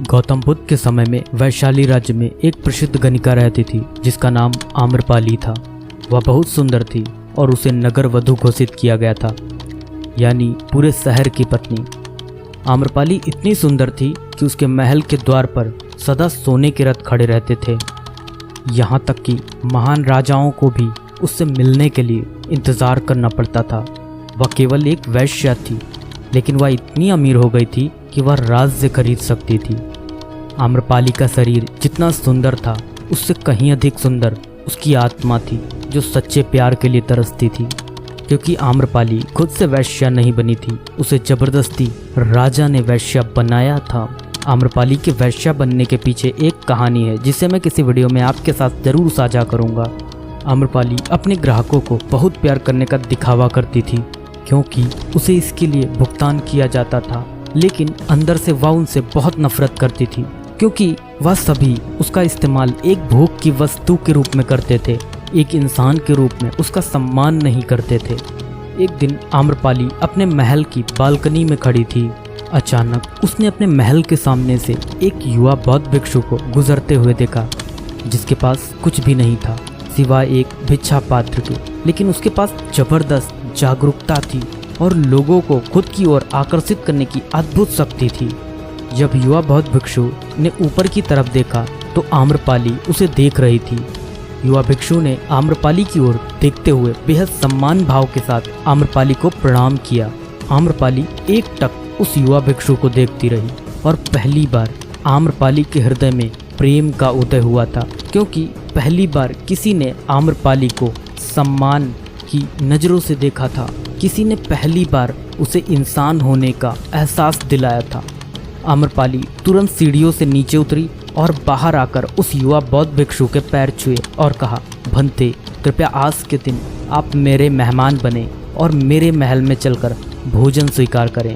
गौतम बुद्ध के समय में वैशाली राज्य में एक प्रसिद्ध गणिका रहती थी जिसका नाम आम्रपाली था। वह बहुत सुंदर थी और उसे नगर वधू घोषित किया गया था, यानी पूरे शहर की पत्नी। आम्रपाली इतनी सुंदर थी कि उसके महल के द्वार पर सदा सोने के रथ खड़े रहते थे। यहाँ तक कि महान राजाओं को भी उससे मिलने के लिए इंतज़ार करना पड़ता था। वह केवल एक वैश्या थी, लेकिन वह इतनी अमीर हो गई थी कि वह राज्य खरीद सकती थी। आम्रपाली का शरीर जितना सुंदर था, उससे कहीं अधिक सुंदर उसकी आत्मा थी, जो सच्चे प्यार के लिए तरसती थी। क्योंकि आम्रपाली खुद से वैश्या नहीं बनी थी, उसे जबरदस्ती राजा ने वैश्या बनाया था। आम्रपाली के वैश्या बनने के पीछे एक कहानी है, जिसे मैं किसी वीडियो में आपके साथ ज़रूर साझा करूँगा। आम्रपाली अपने ग्राहकों को बहुत प्यार करने का दिखावा करती थी, क्योंकि उसे इसके लिए भुगतान किया जाता था, लेकिन अंदर से वह उनसे बहुत नफरत करती थी, क्योंकि वह सभी उसका इस्तेमाल एक भोग की वस्तु के रूप में करते थे, एक इंसान के रूप में उसका सम्मान नहीं करते थे। एक दिन आम्रपाली अपने महल की बालकनी में खड़ी थी। अचानक उसने अपने महल के सामने से एक युवा बौद्ध भिक्षु को गुजरते हुए देखा, जिसके पास कुछ भी नहीं था सिवाय एक भिक्षा पात्र के, लेकिन उसके पास जबरदस्त जागरूकता थी और लोगों को खुद की ओर आकर्षित करने की अद्भुत शक्ति थी। जब युवा बौद्ध भिक्षु ने ऊपर की तरफ देखा तो आम्रपाली उसे देख रही थी। युवा भिक्षु ने आम्रपाली की ओर देखते हुए बेहद सम्मान भाव के साथ आम्रपाली को प्रणाम किया। आम्रपाली एकटक उस युवा भिक्षु को देखती रही और पहली बार आम्रपाली के हृदय में प्रेम का उदय हुआ था, क्योंकि पहली बार किसी ने आम्रपाली को सम्मान की नज़रों से देखा था। किसी ने पहली बार उसे इंसान होने का एहसास दिलाया था। आम्रपाली तुरंत सीढ़ियों से नीचे उतरी और बाहर आकर उस युवा बौद्ध भिक्षु के पैर छुए और कहा, भंते, कृपया आज के दिन आप मेरे मेहमान बने और मेरे महल में चलकर भोजन स्वीकार करें।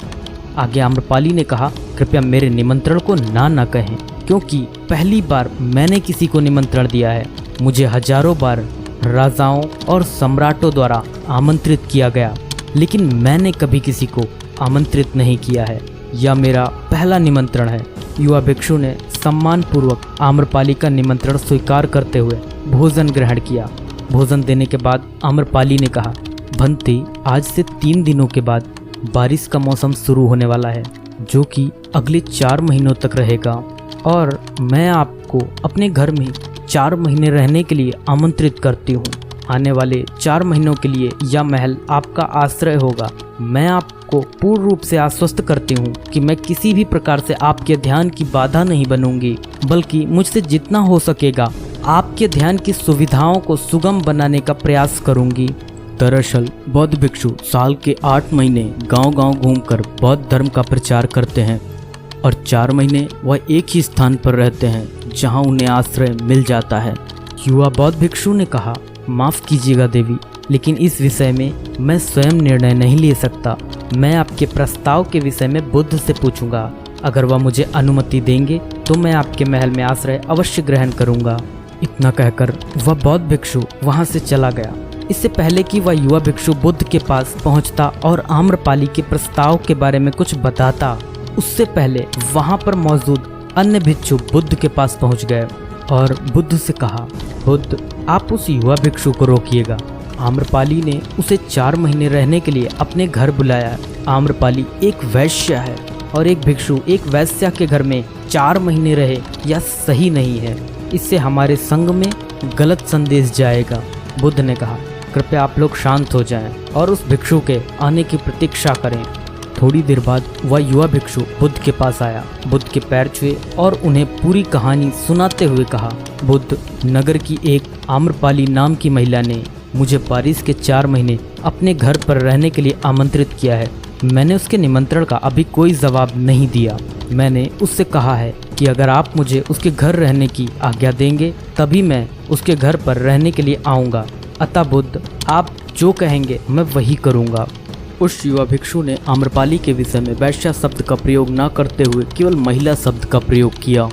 आगे आम्रपाली ने कहा, कृपया मेरे निमंत्रण को ना कहें, क्योंकि पहली बार मैंने किसी को निमंत्रण दिया है। मुझे हजारों बार राजाओं और सम्राटों द्वारा आमंत्रित किया गया, लेकिन मैंने कभी किसी को आमंत्रित नहीं किया है। यह मेरा पहला निमंत्रण है। युवा भिक्षु ने सम्मानपूर्वक आम्रपाली का निमंत्रण स्वीकार करते हुए भोजन ग्रहण किया। भोजन देने के बाद आम्रपाली ने कहा, भंते, आज से 3 दिनों के बाद बारिश का मौसम शुरू होने वाला है, जो कि अगले 4 महीनों तक रहेगा, और मैं आपको अपने घर में 4 महीने रहने के लिए आमंत्रित करती हूँ। आने वाले 4 महीनों के लिए यह महल आपका आश्रय होगा। मैं आपको पूर्ण रूप से आश्वस्त करती हूँ कि मैं किसी भी प्रकार से आपके ध्यान की बाधा नहीं बनूंगी, बल्कि मुझसे जितना हो सकेगा आपके ध्यान की सुविधाओं को सुगम बनाने का प्रयास करूंगी। दरअसल बौद्ध भिक्षु साल के 8 महीने गांव-गांव घूमकर बौद्ध धर्म का प्रचार करते हैं और 4 महीने वह एक ही स्थान पर रहते हैं जहां उन्हें आश्रय मिल जाता है। युवा बौद्ध भिक्षु ने कहा, माफ़ कीजिएगा देवी, लेकिन इस विषय में मैं स्वयं निर्णय नहीं ले सकता। मैं आपके प्रस्ताव के विषय में बुद्ध से पूछूंगा। अगर वह मुझे अनुमति देंगे तो मैं आपके महल में आश्रय अवश्य ग्रहण करूंगा। इतना कहकर वह बौद्ध भिक्षु वहां से चला गया। इससे पहले कि वह युवा भिक्षु बुद्ध के पास पहुंचता और आम्रपाली के प्रस्ताव के बारे में कुछ बताता, उससे पहले वहां पर मौजूद अन्य भिक्षु बुद्ध के पास पहुंच गए और बुद्ध से कहा, बुद्ध, आप उस युवा भिक्षु को रोकिएगा। आम्रपाली ने उसे 4 महीने रहने के लिए अपने घर बुलाया। आम्रपाली एक वैश्या है और एक भिक्षु एक वैश्या के घर में 4 महीने रहे, यह सही नहीं है। इससे हमारे संघ में गलत संदेश जाएगा। बुद्ध ने कहा, कृपया आप लोग शांत हो जाएं और उस भिक्षु के आने की प्रतीक्षा करें। थोड़ी देर बाद वह युवा भिक्षु बुद्ध के पास आया, बुद्ध के पैर छुए और उन्हें पूरी कहानी सुनाते हुए कहा, बुद्ध, नगर की एक आम्रपाली नाम की महिला ने मुझे बारिश के 4 महीने अपने घर पर रहने के लिए आमंत्रित किया है। मैंने उसके निमंत्रण का अभी कोई जवाब नहीं दिया। मैंने उससे कहा है कि अगर आप मुझे उसके घर रहने की आज्ञा देंगे तभी मैं उसके घर पर रहने के लिए आऊँगा। अतः बुद्ध, आप जो कहेंगे मैं वही करूँगा। उस युवा भिक्षु ने आम्रपाली के विषय में वैश्या शब्द का प्रयोग न करते हुए केवल महिला शब्द का प्रयोग किया।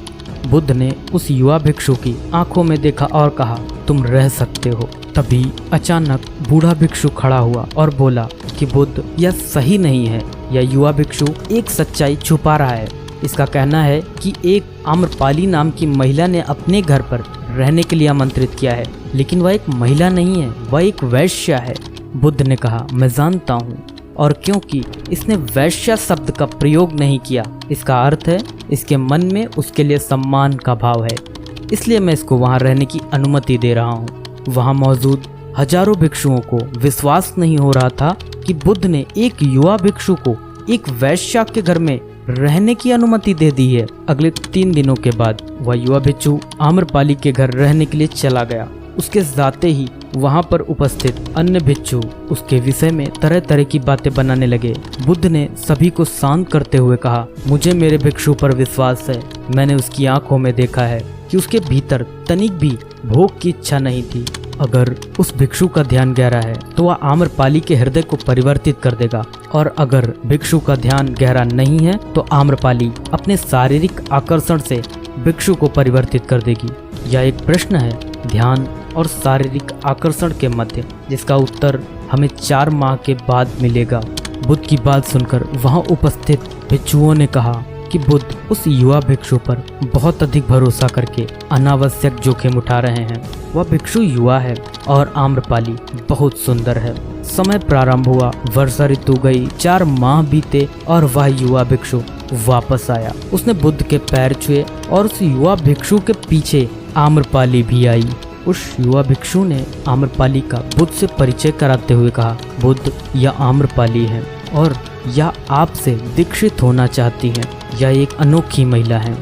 बुद्ध ने उस युवा भिक्षु की आंखों में देखा और कहा, तुम रह सकते हो। तभी अचानक बूढ़ा भिक्षु खड़ा हुआ और बोला कि बुद्ध, यह सही नहीं है। यह युवा भिक्षु एक सच्चाई छुपा रहा है। इसका कहना है कि एक आम्रपाली नाम की महिला ने अपने घर पर रहने के लिए आमंत्रित किया है, लेकिन वह एक महिला नहीं है, वह एक वैश्या है। बुद्ध ने कहा, मैं जानता हूँ, और क्योंकि इसने वैश्या शब्द का प्रयोग नहीं किया, इसका अर्थ है इसके मन में उसके लिए सम्मान का भाव है, इसलिए मैं इसको वहाँ रहने की अनुमति दे रहा हूँ। वहाँ मौजूद हजारों भिक्षुओं को विश्वास नहीं हो रहा था कि बुद्ध ने एक युवा भिक्षु को एक वैश्या के घर में रहने की अनुमति दे दी है। अगले 3 दिनों के बाद वह युवा भिक्षु आम्रपाली के घर रहने के लिए चला गया। उसके जाते ही वहां पर उपस्थित अन्य भिक्षु उसके विषय में तरह तरह की बातें बनाने लगे। बुद्ध ने सभी को शांत करते हुए कहा, मुझे मेरे भिक्षु पर विश्वास है। मैंने उसकी आंखों में देखा है कि उसके भीतर तनिक भी भोग की इच्छा नहीं थी। अगर उस भिक्षु का ध्यान गहरा है तो वह आम्रपाली के हृदय को परिवर्तित कर देगा, और अगर भिक्षु का ध्यान गहरा नहीं है तो आम्रपाली अपने शारीरिक आकर्षण से भिक्षु को परिवर्तित कर देगी। यह एक प्रश्न है ध्यान और शारीरिक आकर्षण के मध्य, जिसका उत्तर हमें 4 माह के बाद मिलेगा। बुद्ध की बात सुनकर वहां उपस्थित भिक्षुओं ने कहा कि बुद्ध उस युवा भिक्षु पर बहुत अधिक भरोसा करके अनावश्यक जोखिम उठा रहे हैं। वह भिक्षु युवा है और आम्रपाली बहुत सुंदर है। समय प्रारंभ हुआ, वर्षा ऋतु गई, 4 माह बीते और वह युवा भिक्षु वापस आया। उसने बुद्ध के पैर छुए और उस युवा भिक्षु के पीछे आम्रपाली भी आई। उस युवा भिक्षु ने आम्रपाली का बुद्ध से परिचय कराते हुए कहा, बुद्ध, यह आम्रपाली है और यह आपसे दीक्षित होना चाहती है। यह एक अनोखी महिला है।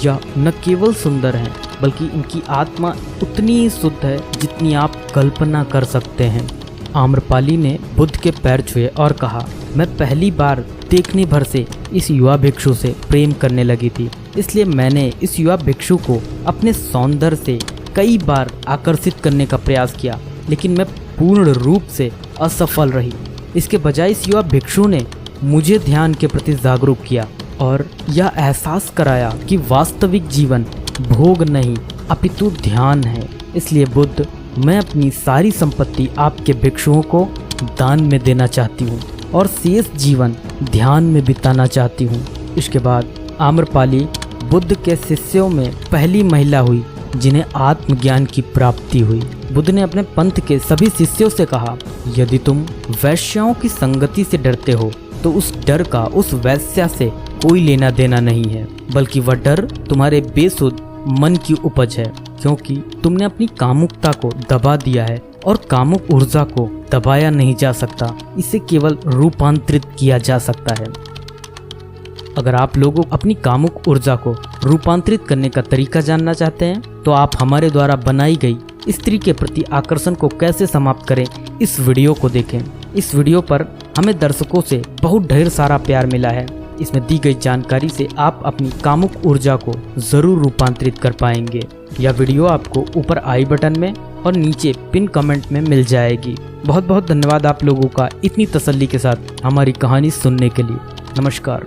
यह न केवल सुंदर है बल्कि इनकी आत्मा उतनी ही शुद्ध है जितनी आप कल्पना कर सकते हैं। आम्रपाली ने बुद्ध के पैर छुए और कहा, मैं पहली बार देखने भर से इस युवा भिक्षु से प्रेम करने लगी थी, इसलिए मैंने इस युवा भिक्षु को अपने सौंदर्य से कई बार आकर्षित करने का प्रयास किया, लेकिन मैं पूर्ण रूप से असफल रही। इसके बजाय इस युवा भिक्षु ने मुझे ध्यान के प्रति जागरूक किया और यह एहसास कराया कि वास्तविक जीवन भोग नहीं अपितु ध्यान है। इसलिए बुद्ध, मैं अपनी सारी संपत्ति आपके भिक्षुओं को दान में देना चाहती हूँ और शेष जीवन ध्यान में बिताना चाहती हूँ। इसके बाद आम्रपाली बुद्ध के शिष्यों में पहली महिला हुई जिन्हें आत्मज्ञान की प्राप्ति हुई। बुद्ध ने अपने पंथ के सभी शिष्यों से कहा, यदि तुम वैश्याओं की संगति से डरते हो तो उस डर का उस वैश्या से कोई लेना देना नहीं है, बल्कि वह डर तुम्हारे बेसुध मन की उपज है, क्योंकि तुमने अपनी कामुकता को दबा दिया है और कामुक ऊर्जा को दबाया नहीं जा सकता, इसे केवल रूपांतरित किया जा सकता है। अगर आप लोगों अपनी कामुक ऊर्जा को रूपांतरित करने का तरीका जानना चाहते हैं तो आप हमारे द्वारा बनाई गई स्त्री के प्रति आकर्षण को कैसे समाप्त करें, इस वीडियो को देखें। इस वीडियो पर हमें दर्शकों से बहुत ढेर सारा प्यार मिला है। इसमें दी गई जानकारी से आप अपनी कामुक ऊर्जा को जरूर रूपांतरित कर पाएंगे। यह वीडियो आपको ऊपर आई बटन में और नीचे पिन कमेंट में मिल जाएगी। बहुत बहुत धन्यवाद आप लोगों का इतनी तसल्ली के साथ हमारी कहानी सुनने के लिए। नमस्कार।